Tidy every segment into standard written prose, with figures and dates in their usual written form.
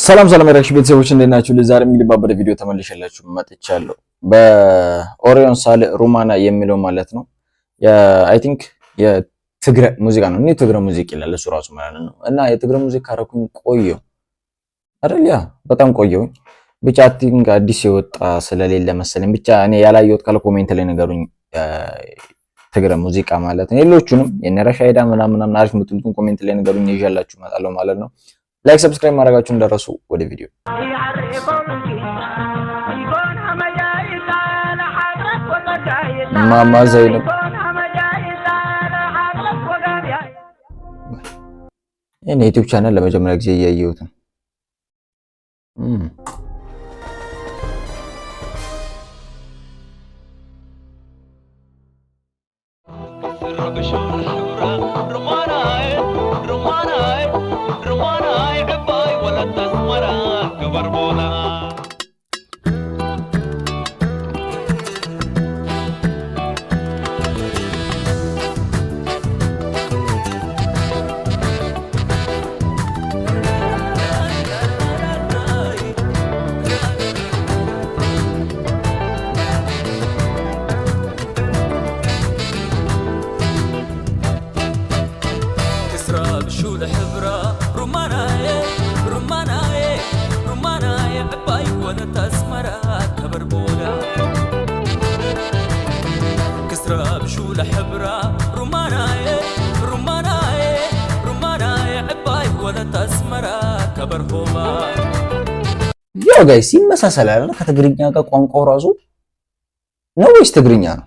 ሰላም ያራክሽ ቤተሰቦች እንደናችሁ ለዛሬ እንግዲህ ባበደ ቪዲዮ ተመልሼላችሁ መጥቻለሁ። በኦሪዮን ሳል ሩማና የሚለው ማለት ነው አይ ቲንክ የትግረ ሙዚቃ ነው። እኔ ትግረ ሙዚቃ ይላል እሱ ራሱ ማለት ነው። እና የትግረ ሙዚቃ ካረኩኝ ቆየው አይደል? ያ በጣም ቆየው። ብቻ ቲንክ አዲስ የወጣ ስለሌለ መሰለኝ ብቻ እኔ ያላየሁት ካለ ኮሜንት ላይ ንገሩኝ። ትግረ ሙዚቃ ማለት ነው ሌሎቹንም የነራሻይዳ ምናምን አሪፍ የምትሉትን ኮሜንት ላይ ንገሩኝ ይዣላችሁ እመጣለሁ ማለት ነው። ላይክ ሰብስክራይብ ማድረጋችሁን እንደረሱ። ወደ ቪዲዮ ማማ ዘይነብ እኔ ዩቲዩብ ቻናል ለመጀመሪያ ጊዜ እያየሁት ነው። ያው ጋይስ ይመሳሰላል ከትግርኛ ጋር ቋንቋው ራሱ ነው ወይስ ትግርኛ ነው?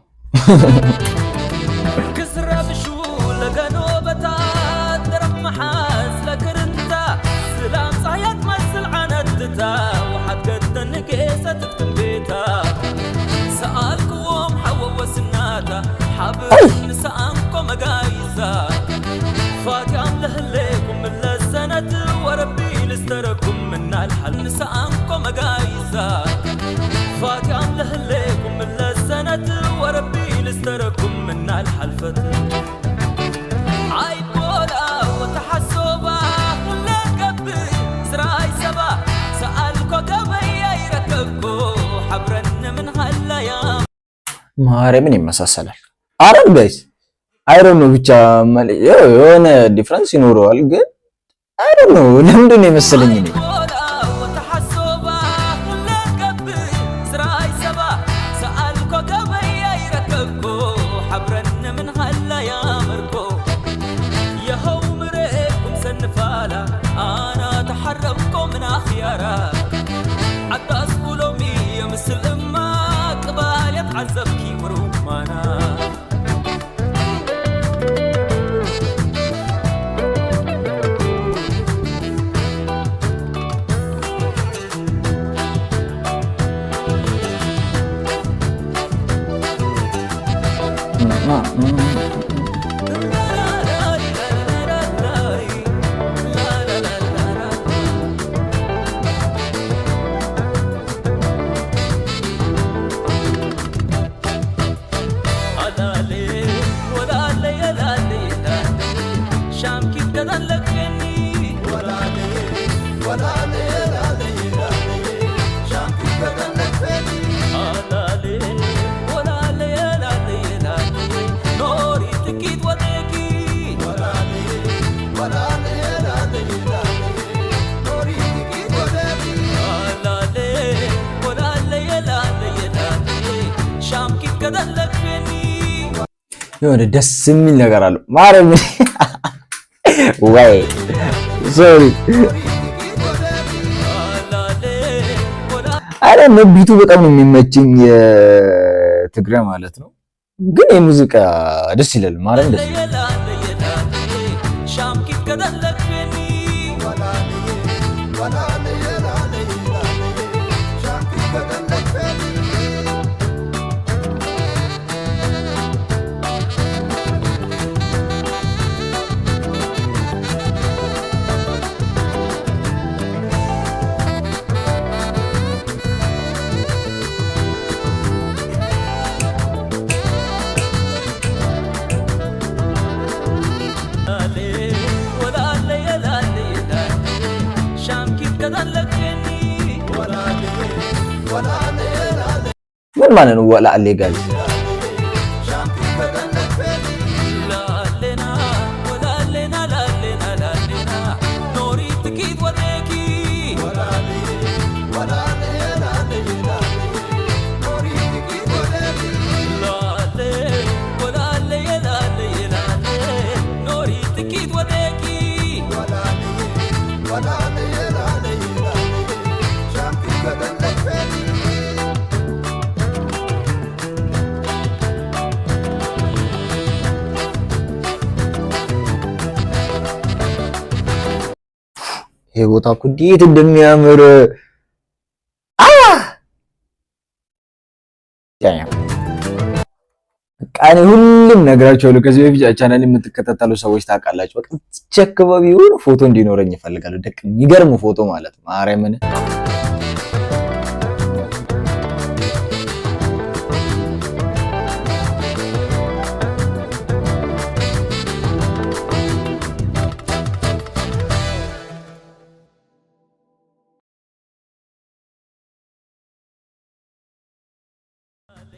ማርያምን ይመሳሰላል። አረን ጋይስ አይ ዶንት ኖ ብቻ የሆነ ዲፈረንስ ይኖረዋል ግን አይ ዶንት ኖ ለምንድን ነው የመሰለኝ እኔ የሆነ ደስ የሚል ነገር አለው ማረም ወይ ሶሪ አረ ነቢቱ በጣም ነው የሚመችኝ የትግረ ማለት ነው ግን የሙዚቃ ደስ ይላል ማረም ደስ ይላል ምን ማለት ነው ወላሌ ጋዝ? ይሄ ቦታ እኮ እንዴት እንደሚያምር በቃ እኔ ሁሉም ነግራቸዋለሁ። ከዚህ በፊት ቻናል የምትከታተሉ ሰዎች ታውቃላችሁ። በቃ አካባቢ የሆነ ፎቶ እንዲኖረኝ ይፈልጋሉ። ደቅ የሚገርም ፎቶ ማለት ማርያምን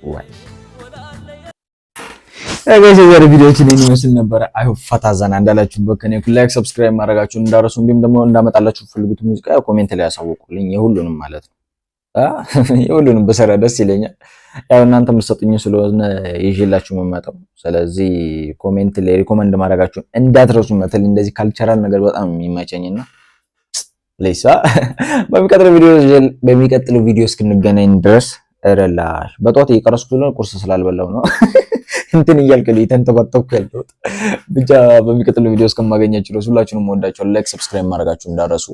ወይ ጋይስ የዛሬ ቪዲዮችን ይሄን ይመስል ነበር። አይ ሆፕ ፈታ ዘና እንዳላችሁበት ከኔ ላይክ ሰብስክራይብ ማድረጋችሁን እንዳረሱ፣ እንዲሁም ደግሞ እንዳመጣላችሁ ፈልጉት ሙዚቃ ኮሜንት ላይ ያሳውቁልኝ። የሁሉንም ማለት ነው የሁሉንም በሰራ ደስ ይለኛል። ያው እናንተ የምትሰጡኝ ስለሆነ ይዤላችሁ የምመጣው። ስለዚህ ኮሜንት ላይ ሪኮመንድ ማድረጋችሁን እንዳትረሱ። መተል እንደዚህ ካልቸራል ነገር በጣም የሚመቸኝና ፕሊስ በሚቀጥለው ቪዲዮ እስክንገናኝ ድረስ ረላሽ በጧት እየቀረስኩ ስለሆነ ቁርስ ስላልበላው ነው እንትን እያልከልኝ ተንተባተብኩ ያለሁት። ብቻ በሚቀጥለው ቪዲዮ እስከማገኛችሁ ድረስ ሁላችሁንም ወዳችኋለሁ። ላይክ ሰብስክራይብ ማድረጋችሁ እንዳረሱ